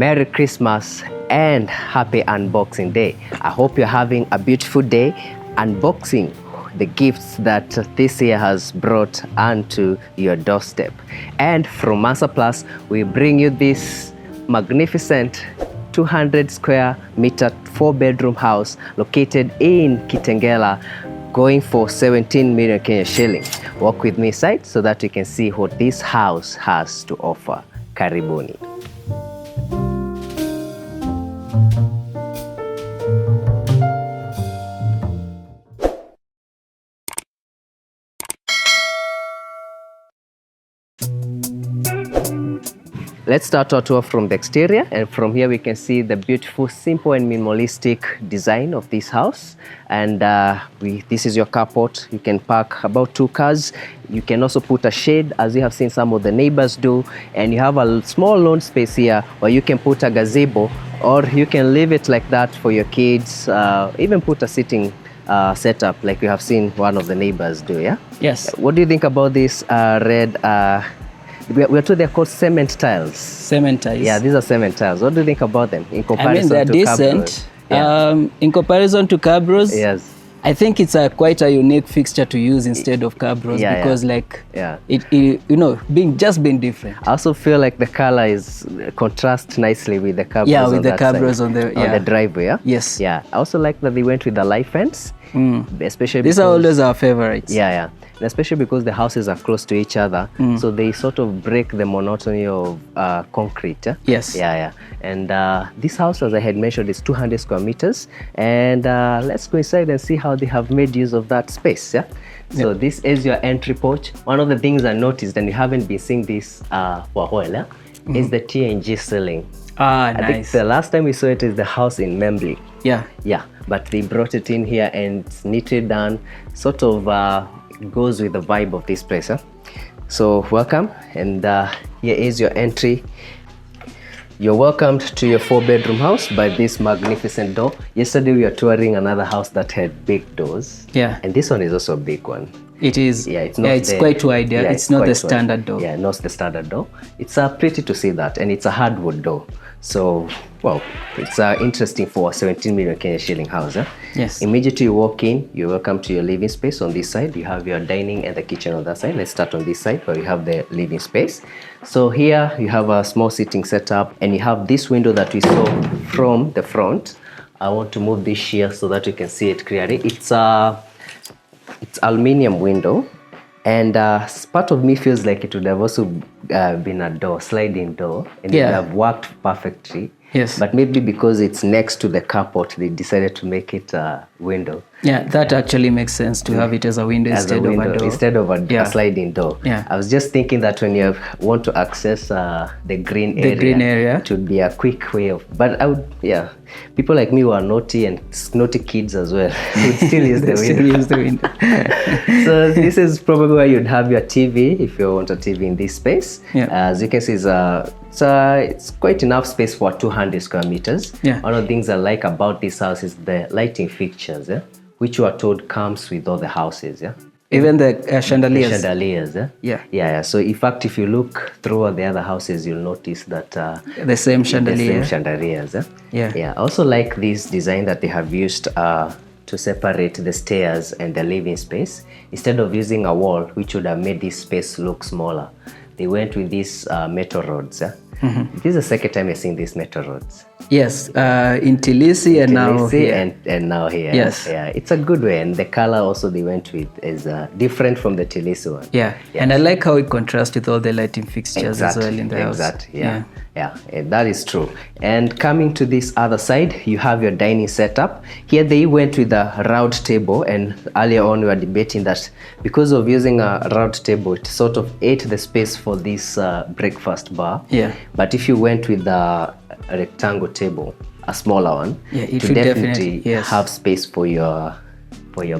Merry Christmas and happy unboxing day. I hope you're having a beautiful day unboxing the gifts that this year has brought onto your doorstep. And from Mansa Plus, we bring you this magnificent 200 square meter 4-bedroom house located in Kitengela, going for 17 million Kenya shillings. Walk with me inside so that you can see what this house has to offer. Karibuni. Let's start our tour from the exterior, and from here we can see the beautiful, simple and minimalistic design of this house. And this is your carport. You can park about 2 cars. You can also put a shade, as you have seen some of the neighbors do, and you have a small lawn space here where you can put a gazebo, or you can leave it like that for your kids, even put a sitting setup like you have seen one of the neighbors do. Yeah. Yes. What do you think about this red we're told they're called cement tiles? Cement tiles. Yeah, these are cement tiles. What do you think about them in comparison they're to decent. Yeah. In comparison to cabros, yes, I think it's quite a unique fixture to use instead of cabros, because it being different. I also feel like the color is contrasts nicely with the cabros. Yeah, with the cabros on the driveway. Yeah? Yes. Yeah. I also like that they went with the light fence. Especially these are always our favorites. Yeah. And especially because the houses are close to each other, so they sort of break the monotony of concrete. Yes. Yeah. And this house, as I had mentioned, is 200 square meters. And let's go inside and see how they have made use of that space. Yeah. So this is your entry porch. One of the things I noticed, and you haven't been seeing this for a while, is the TNG ceiling. Nice. I think the last time we saw it is the house in Membley. Yeah. But they brought it in here and it's neatly done. Sort of goes with the vibe of this place. So welcome, and here is your entry. You're welcomed to your 4-bedroom house by this magnificent door. Yesterday we were touring another house that had big doors. Yeah. And this one is also a big one. It is. Yeah, it's quite wide. Yeah, it's not the standard door. Yeah, not the standard door. It's pretty to see that, and it's a hardwood door. So, well, it's interesting for a 17 million Kenya shilling house. Yes. Immediately you walk in, you're welcome to your living space. On this side, you have your dining and the kitchen on that side. Let's start on this side where you have the living space. So here you have a small sitting setup, and you have this window that we saw from the front. I want to move this here so that you can see it clearly. It's aluminium window, and part of me feels like it would have also been a door, sliding door, and it would have worked perfectly. Yes. But maybe because it's next to the carport, they decided to make it a window. Yeah, that actually makes sense to have it as a window instead of a door. Instead of a sliding door. Yeah. I was just thinking that when you want to access the green area, it would be a quick way of. But I would, people like me who are naughty and naughty kids as well would still use the window. So this is probably where you'd have your TV if you want a TV in this space. Yeah. As you can see, it's quite enough space for 200 square meters. Yeah. One of the things I like about this house is the lighting fixtures, which you are told comes with all the houses. Even the chandeliers. The chandeliers. Yeah. So in fact, if you look through all the other houses, you'll notice that the same chandelier. The same chandeliers. Yeah. I also like this design that they have used to separate the stairs and the living space. Instead of using a wall, which would have made this space look smaller, they went with these metal rods. This is the second time I've seen these metal rods. Yes, in Tilisi and now here. And now here. Yes. Yeah, it's a good way, and the color also they went with is different from the Tilisi one. Yeah, and I like how it contrasts with all the lighting fixtures as well in the house. Exactly, yeah, that is true. And coming to this other side, you have your dining setup. Here they went with a round table, and earlier on we were debating that because of using a round table, it sort of ate the space for this breakfast bar. Yeah. But if you went with a rectangle table, a smaller one, it would definitely have space for your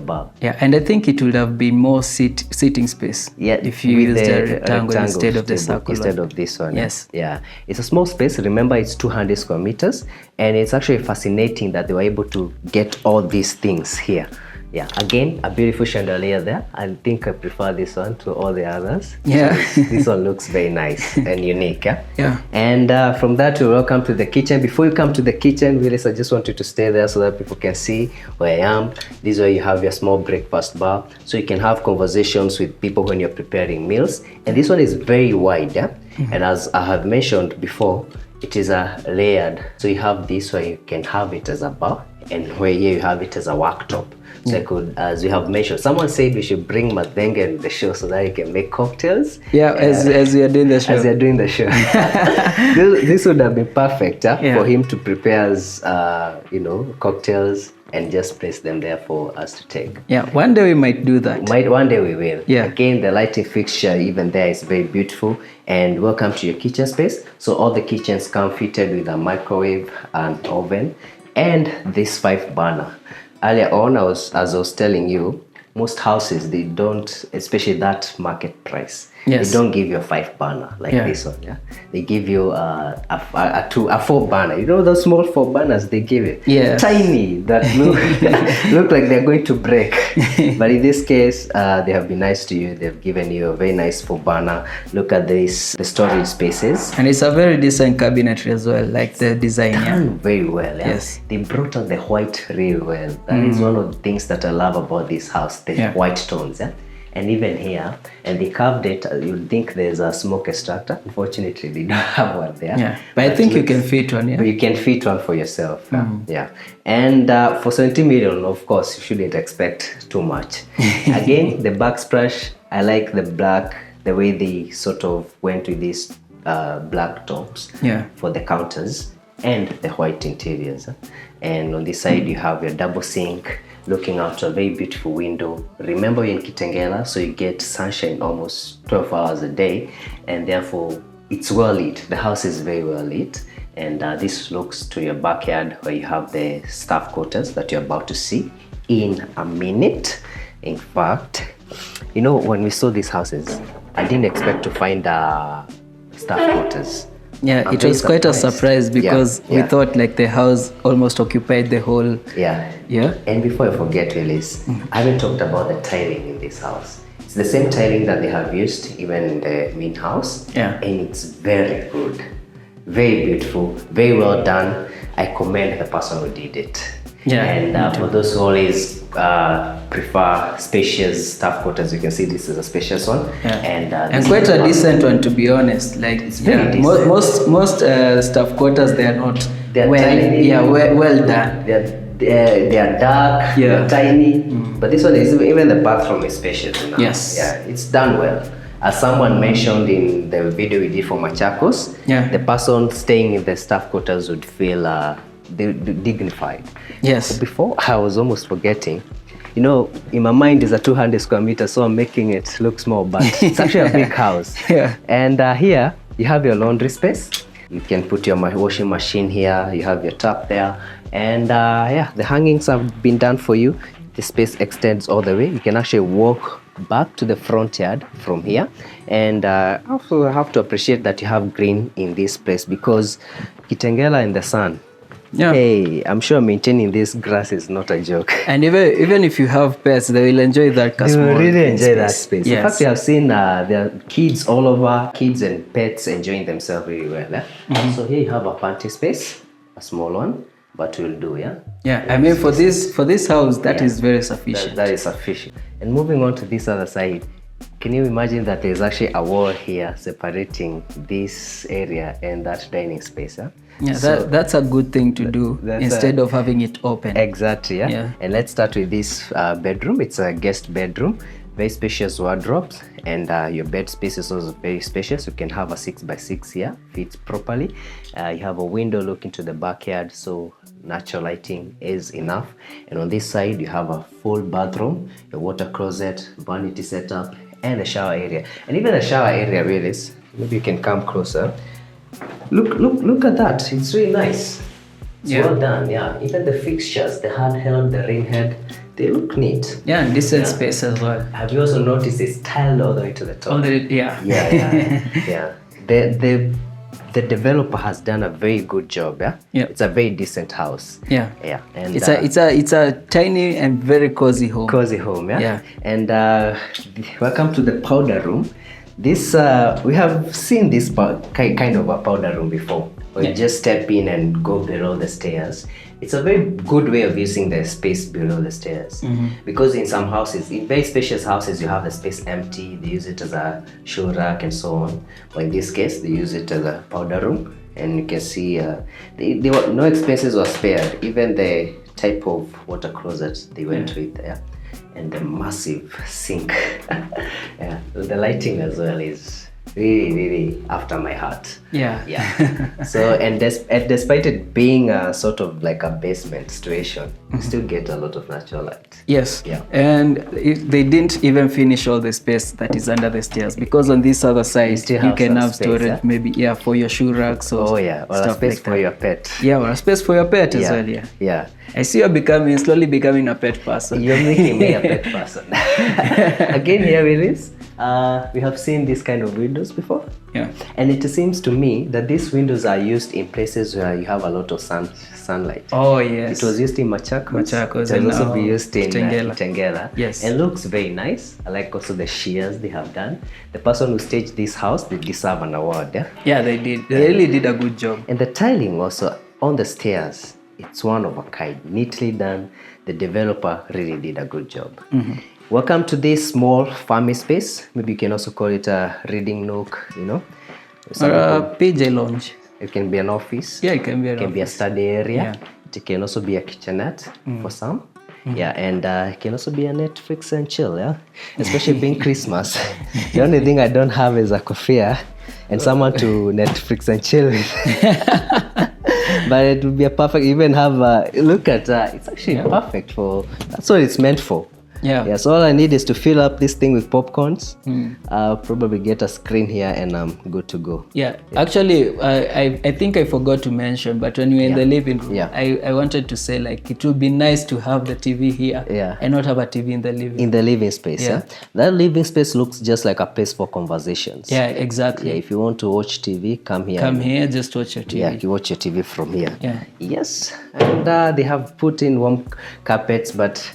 bar. Yeah, and I think it would have been more sitting space. Yeah, if you use the rectangle instead of the circle. Instead of this one. Yes. Yeah, it's a small space. Remember, it's 200 square meters, and it's actually fascinating that they were able to get all these things here. Yeah, again, a beautiful chandelier there. I think I prefer this one to all the others. Yeah. So this one looks very nice and unique. Yeah. Yeah. And from that, we welcome to the kitchen. Before you come to the kitchen, Willis, I just want you to stay there so that people can see where I am. This is where you have your small breakfast bar, so you can have conversations with people when you're preparing meals. And this one is very wide. Yeah. And as I have mentioned before, it is a layered. So you have this where you can have it as a bar, and where here you have it as a worktop. So I could, as we have mentioned, someone said we should bring Mathenga in the show so that you can make cocktails. Yeah, as we are doing the show. As we are doing the show. this would have been perfect for him to prepare us, cocktails and just place them there for us to take. Yeah, one day we might do that. One day we will. Yeah. Again, the lighting fixture even there is very beautiful. And welcome to your kitchen space. So all the kitchens come fitted with a microwave and oven and this 5-burner. Earlier on, as I was telling you, most houses, they don't, especially that market price, they don't give you a 5-burner like this one. Yeah, they give you a 4-burner. You know those small 4-burners they give it? Yeah, tiny that look like they're going to break. But in this case, they have been nice to you. They've given you a very nice 4-burner. Look at this, the storage spaces, and it's a very decent cabinetry as well. Like the design, done very well. Yeah? Yes, they brought out the white really well. That is one of the things that I love about this house. The white tones. Yeah. And even here, and they carved it, you'd think there's a smoke extractor. Unfortunately, they don't have one there. Yeah, but I think you can fit one, But you can fit one for yourself. Yeah. And for 70 million, of course, you shouldn't expect too much. Again, the backsplash, I like the black, the way they sort of went with these black tops for the counters and the white interiors. And on this side, you have your double sink, looking out a very beautiful window. Remember, you're in Kitengela, so you get sunshine almost 12 hours a day, and therefore it's well lit. The house is very well lit, and this looks to your backyard where you have the staff quarters that you're about to see in a minute. In fact, you know, when we saw these houses, I didn't expect to find staff quarters. Yeah, it was quite a surprise because we thought like the house almost occupied the whole. Yeah. And before I forget, Willis, I haven't talked about the tiling in this house. It's the same tiling that they have used even in the main house. Yeah. And it's very good, very beautiful, very well done. I commend the person who did it. Yeah. And for those who always prefer spacious staff quarters, you can see this is a spacious one. Yeah. And quite a decent one, to be honest. Like it's very decent. Most staff quarters, they are not well done. They are dark, they're tiny, but this one is, even the bathroom is spacious enough. Yes. Yeah, it's done well. As someone mentioned in the video we did for Machakos, the person staying in the staff quarters would feel dignified. Yes. But before, I was almost forgetting. You know, in my mind is a 200 square meters, so I'm making it look small, but it's actually a big house. Yeah. And here you have your laundry space. You can put your washing machine here. You have your tap there, and the hangings have been done for you. The space extends all the way. You can actually walk back to the front yard from here, and also have to appreciate that you have green in this place, because Kitengela in the sun. Yeah. Hey, I'm sure maintaining this grass is not a joke. And even if you have pets, they will enjoy that. They will really enjoy that space. Yes. In fact, we have seen there are kids all over, kids and pets enjoying themselves really well. So here you have a pantry space, a small one, but will do. Yeah, I mean, for this house, that is very sufficient. That is sufficient. And moving on to this other side, can you imagine that there's actually a wall here separating this area and that dining space? Yeah, so that's a good thing to do instead of having it open. Exactly, yeah. And let's start with this bedroom. It's a guest bedroom, very spacious wardrobes, and your bed space is also very spacious. You can have a 6x6 here, fits properly. You have a window looking to the backyard, so natural lighting is enough. And on this side, you have a full bathroom, a water closet, vanity setup, and a shower area. And even the shower area, really, maybe you can come closer. Look at that. It's really nice. It's well done, Even the fixtures, the handheld, the ring head, they look neat. Yeah, and decent space as well. Have you also noticed it's tiled all the way to the top? Yeah. Yeah. The the developer has done a very good job. Yeah. It's a very decent house. Yeah. Yeah. And it's a tiny and very cozy home. Cozy home. Yeah. Yeah. And welcome to the powder room. This we have seen this kind of a powder room before. Where you just step in and go below the stairs. It's a very good way of using the space below the stairs. Because in some houses, in very spacious houses, you have the space empty. They use it as a shoe rack and so on. But in this case, they use it as a powder room. And you can see no expenses were spared. Even the type of water closet they went with there. And the massive sink. Yeah, the lighting as well is really after my heart. Yeah. So and despite it being a sort of like a basement situation, you still get a lot of natural light. Yes. Yeah. And they didn't even finish all the space that is under the stairs, because on this other side you can have space, storage, maybe for your shoe racks or or a space like for your pet. Yeah, or a space for your pet as well. Yeah. I see you're slowly becoming a pet person. You're making me a pet person. Again, here it is. We have seen this kind of windows before. Yeah. And it seems to me that these windows are used in places where you have a lot of sunlight. Oh, yes. It was used in Machakos. It will also be used in Kitengela. Yes. And looks very nice. I like also the shears they have done. The person who staged this house, they deserve an award. Yeah, they did. They really did a good job. And the tiling also on the stairs, it's one of a kind, neatly done. The developer really did a good job. Welcome to this small family space. Maybe you can also call it a reading nook, Or a PJ lounge. It can be an office. Yeah, it can be an office. It can be a study area. Yeah. It can also be a kitchenette for some. Yeah, and it can also be a Netflix and chill, especially being Christmas. The only thing I don't have is a kofia and someone to Netflix and chill with. But it would be a perfect, even have look at it's actually perfect for, that's what it's meant for. Yeah, so all I need is to fill up this thing with popcorns. I'll probably get a screen here and I'm good to go. Yeah. Actually, I think I forgot to mention, but when we're in the living room, I wanted to say, like, it would be nice to have the TV here and not have a TV in the living room. In the living space, That living space looks just like a place for conversations. Yeah, exactly. Yeah, if you want to watch TV, come here. Come here, just watch your TV. Yeah, you watch your TV from here. Yeah. Yes, and they have put in warm carpets, but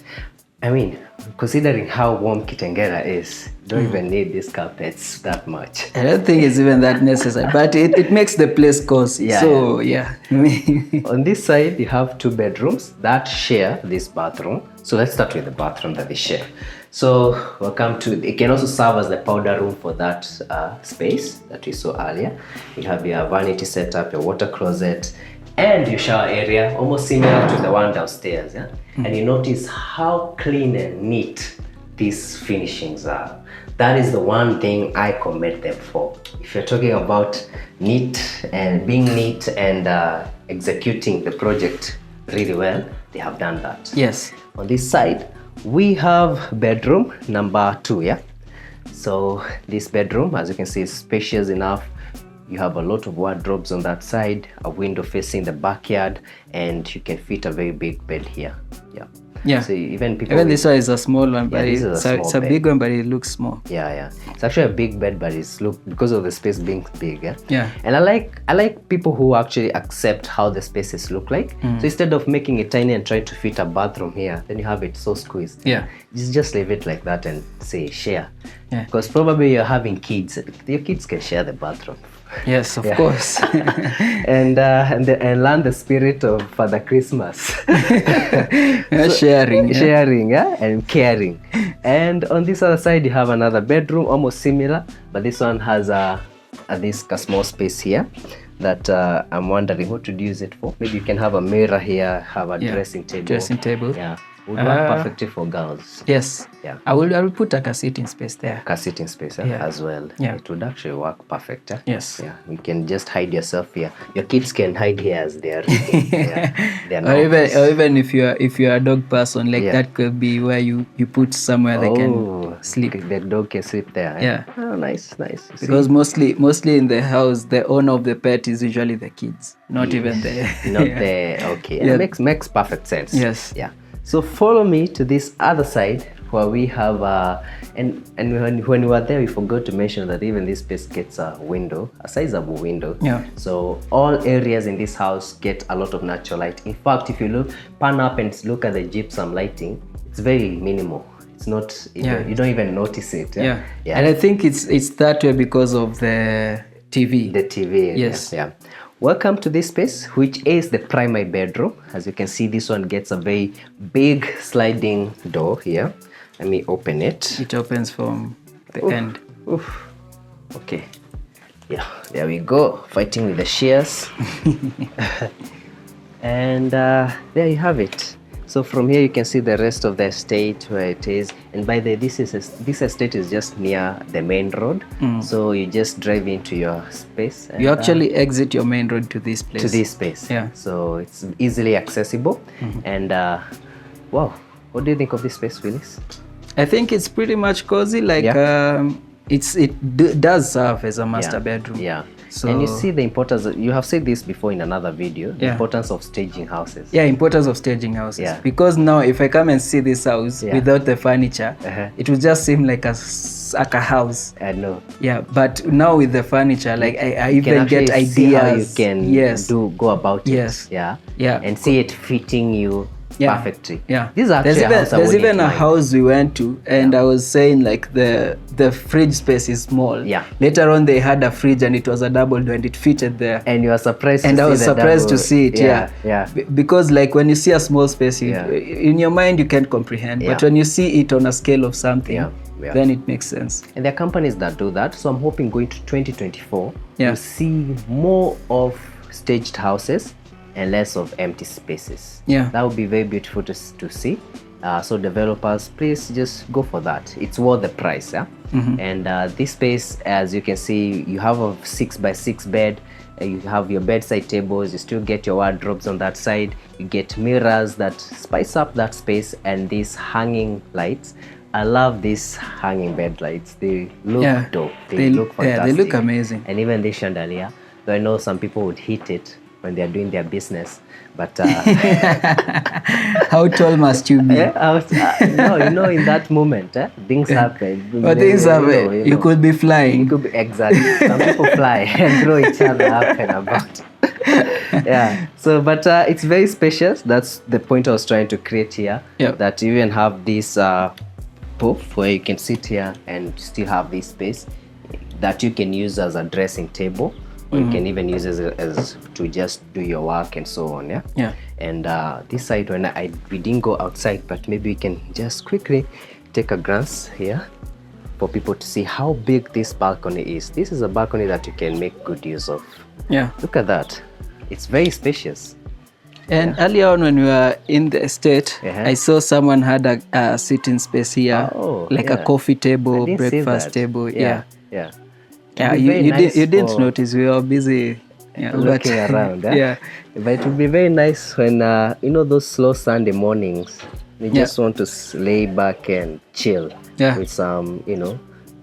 I mean, considering how warm Kitengela is, don't even need these carpets that much. I don't think it's even that necessary, but it makes the place cozy. So, On this side, you have 2 bedrooms that share this bathroom. So let's start with the bathroom that they share. So welcome to, it can also serve as the powder room for that space that we saw earlier. You have your vanity setup, your water closet, and your shower area, almost similar to the one downstairs. And you notice how clean and neat these finishings are. That is the one thing I commend them for. If you're talking about neat and being neat and executing the project really well, they have done that. Yes. On this side, we have bedroom number 2. So this bedroom, as you can see, is spacious enough. You have a lot of wardrobes on that side, a window facing the backyard, and you can fit a very big bed here. Yeah. So even this one is a small one, but it's a big one, but it looks small. Yeah. It's actually a big bed, but it's because of the space being big. Yeah. And I like people who actually accept how the spaces look like. So instead of making it tiny and trying to fit a bathroom here, then you have it so squeezed. Yeah. Just leave it like that and say share. Yeah. Because probably you're having kids. Your kids can share the bathroom. Yes, of course. and learn the spirit of Father Christmas. Sharing, and caring. And on this other side, you have another bedroom, almost similar, but this one has a small space here that I'm wondering what to use it for. Maybe you can have a mirror here, have a dressing table. Yeah. Would work perfectly for girls. Yes. Yeah. I will put a car-sitting space there. Car-sitting space as well. Yeah. It would actually work perfect. Yes. Yeah. You can just hide yourself here. Your kids can hide here as they are reading. Or even if you're a dog person, that could be where you put somewhere they can sleep. The dog can sleep there. Yeah. Oh, nice. Because mostly in the house, the owner of the pet is usually the kids, not even the. Okay. Yeah. It makes perfect sense. Yes. Yeah. So follow me to this other side where we have and when we were there, we forgot to mention that even this space gets a window, a sizable window. Yeah. So all areas in this house get a lot of natural light. In fact, if you pan up and look at the gypsum lighting, it's very minimal. It's not even, you don't even notice it. Yeah. And I think it's that way because of the TV. The TV. Yes. Yeah. Welcome to this space, which is the primary bedroom. As you can see, this one gets a very big sliding door here. Let me open it. It opens from the end. Oof. Okay. Yeah, there we go. Fighting with the shears. And there you have it. So from here you can see the rest of the estate where it is. And by the way, this estate is just near the main road. So you just drive into your space. And, you actually exit your main road to this place. To this space. Yeah. So it's easily accessible. And wow, what do you think of this space, Willis? I think it's pretty much cozy. Like it does serve as a master bedroom. Yeah. So, and you see the importance, you have said this before in another video, the importance of staging houses. Yeah, importance of staging houses. Yeah. Because now if I come and see this house without the furniture, it would just seem like a house. I know. Yeah, but now with the furniture, like I even get ideas. See how you can go about it. Yes. Yeah. Yeah. And see it fitting you perfectly. Yeah. This is actually there's even a house we went to, and I was saying like the fridge space is small. Yeah. Later on they had a fridge and it was a double door and it fitted there. And you were surprised to see it. And I was surprised to see it. Yeah. Because like when you see a small space, in your mind you can't comprehend. But when you see it on a scale of something, then it makes sense. And there are companies that do that. So I'm hoping going to 2024, you'll see more of staged houses and less of empty spaces. Yeah, that would be very beautiful to see. So developers, please just go for that. It's worth the price. And this space, as you can see, you have a 6x6 bed. You have your bedside tables. You still get your wardrobes on that side. You get mirrors that spice up that space, and these hanging lights. I love these hanging bed lights. They look dope. They look fantastic. Yeah, they look amazing. And even this chandelier, though I know some people would hit it when they're doing their business, but how tall must you be? No, in that moment, things happen. But things happen. You could be flying. You could be, exactly. Some people fly and throw each other up and about. Yeah. So, but it's very spacious. That's the point I was trying to create here. That you even have this poof where you can sit here and still have this space that you can use as a dressing table. Or you can even use it as to just do your work and so on. Yeah. And this side, when we didn't go outside, but maybe we can just quickly take a glance here for people to see how big this balcony is. This is a balcony that you can make good use of. Yeah. Look at that. It's very spacious. And earlier on when we were in the estate, I saw someone had a sitting space here, like a coffee table, breakfast table. Yeah. You didn't notice, we were busy looking around. But it would be very nice when those slow Sunday mornings, you just want to lay back and chill with some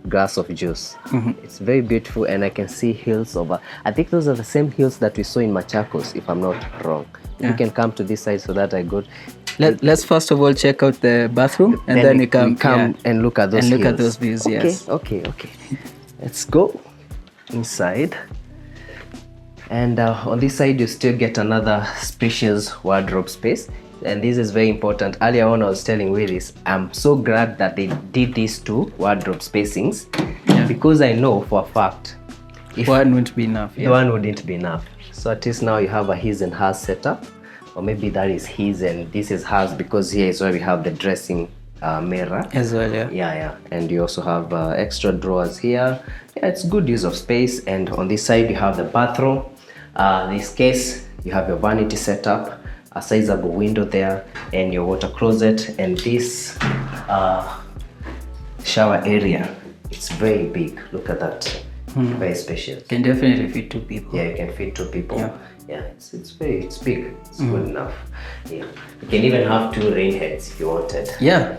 glass of juice. It's very beautiful, and I can see hills over. I think those are the same hills that we saw in Machakos, if I'm not wrong. You can come to this side so that I go. Let's first of all check out the bathroom, and then we come and look at those hills. Look at those views. Yes. Okay. Let's go inside. And on this side you still get another spacious wardrobe space, and this is very important. Earlier on I was telling Willis, I'm so glad that they did these two wardrobe spacings, because I know for a fact if one wouldn't be enough. One wouldn't be enough. So at least now you have a his and hers setup, or maybe that is his and this is hers, because here is where we have the dressing mirror as well. And you also have extra drawers here. It's good use of space. And on this side you have the bathroom. This case you have your vanity setup, a sizable window there, and your water closet. And this shower area, it's very big. Look at that. Very spacious. Can definitely fit 2 people. Yeah, you can fit 2 people. Yeah, it's big. It's good enough. Yeah, you can even have 2 rain heads if you wanted. Yeah.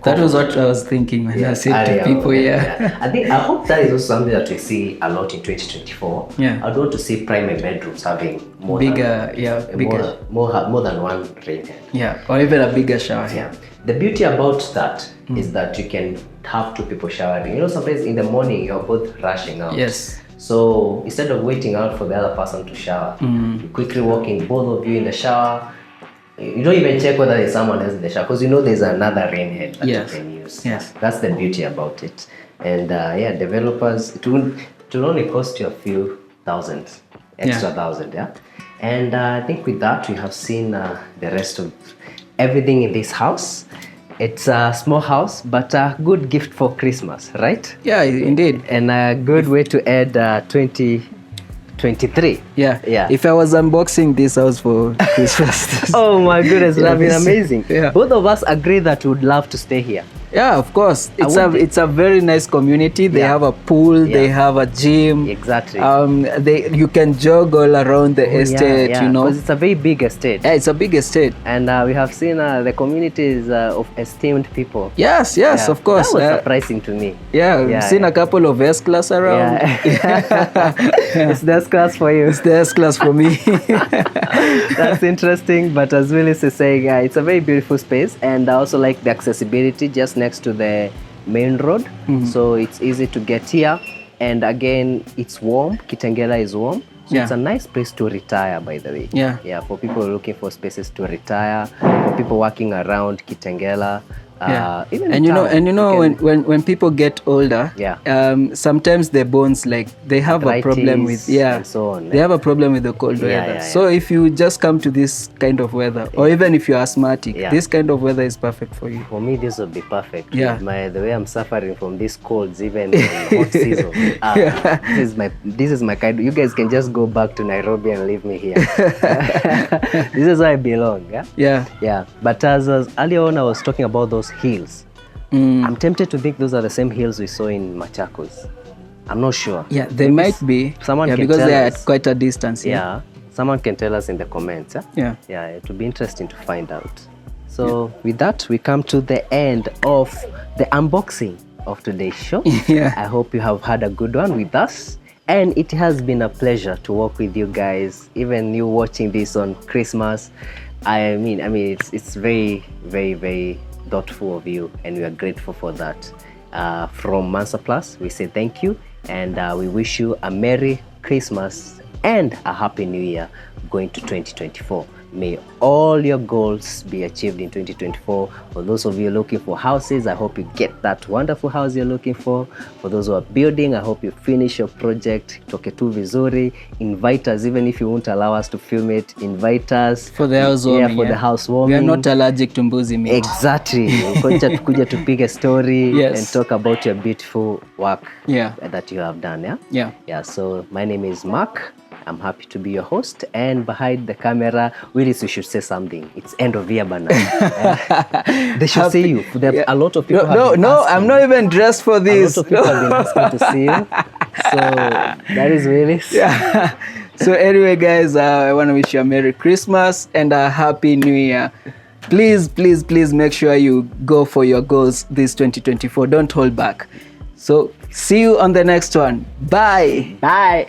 That was what I was thinking when I said 2 people. I hope that is also something that we see a lot in 2024. I'd want to see primary bedrooms having more than 1 rain head. Yeah, or even a bigger shower. Yeah. The beauty about that is that you can have 2 people showering. You know, sometimes in the morning you're both rushing out. Yes. So instead of waiting out for the other person to shower, you quickly walk in, both of you in the shower. You don't even check whether there's someone else in the shower because you know there's another rain head that you can use. Yes. That's the beauty about it. And developers, it will only cost you a few extra thousand. And I think with that we have seen the rest of everything in this house. It's a small house, but a good gift for Christmas, right? Yeah, indeed. And a good way to add 2023. Yeah. If I was unboxing this house for Christmas. Oh my goodness, that would have been amazing. Both of us agree that we would love to stay here. Yeah, of course. It's a very nice community. They have a pool, they have a gym. Exactly. You can jog all around the estate, you know. Because it's a very big estate. Yeah, it's a big estate. And we have seen the communities of esteemed people. Yes, of course. That was surprising to me. Yeah, we've seen a couple of S-class around. It's the S-class for you. It's the S-class for me. That's interesting. But as Willis is saying, it's a very beautiful space. And I also like the accessibility just next to the main road, so it's easy to get here, and again it's warm. Kitengela is warm, so it's a nice place to retire, by the way. For people looking for spaces to retire, for people working around Kitengela. And you know when people get older, sometimes their bones they have a problem with and so on. They have a problem with the cold weather. So if you just come to this kind of weather, or even if you're asthmatic, this kind of weather is perfect for you. For me, this would be perfect. The way I'm suffering from these colds, even in hot season. This is my kind. You guys can just go back to Nairobi and leave me here. This is where I belong. Yeah. But as earlier on, I was talking about those hills. I'm tempted to think those are the same hills we saw in Machakos. I'm not sure. Yeah, they might be. Someone can because tell they're us. At quite a distance. Someone can tell us in the comments. Yeah, it would be interesting to find out. So with that, we come to the end of the unboxing of today's show. I hope you have had a good one with us. And it has been a pleasure to work with you guys, even you watching this on Christmas. I mean, it's very, very, very thoughtful of you, and we are grateful for that. From Mansa Plus, we say thank you, and we wish you a Merry Christmas and a Happy New Year going to 2024. May all your goals be achieved in 2024. For those of you looking for houses, I hope you get that wonderful house you're looking for. For those who are building, I hope you finish your project. Toke tu vizuri. Invite us, even if you won't allow us to film it. Invite us for the housewarming. The housewarming. We are not allergic to mbuzi meat. Exactly. Kuja to pick a story and talk about your beautiful work that you have done. Yeah. So my name is Mak. I'm happy to be your host, and behind the camera, Willis, you should say something. It's end of year, banana. They should see you. A lot of people. No, I'm not even dressed for this. A lot of people have been asking to see you. So that is Willis. So anyway, guys, I want to wish you a Merry Christmas and a Happy New Year. Please make sure you go for your goals this 2024. Don't hold back. So see you on the next one. Bye. Bye.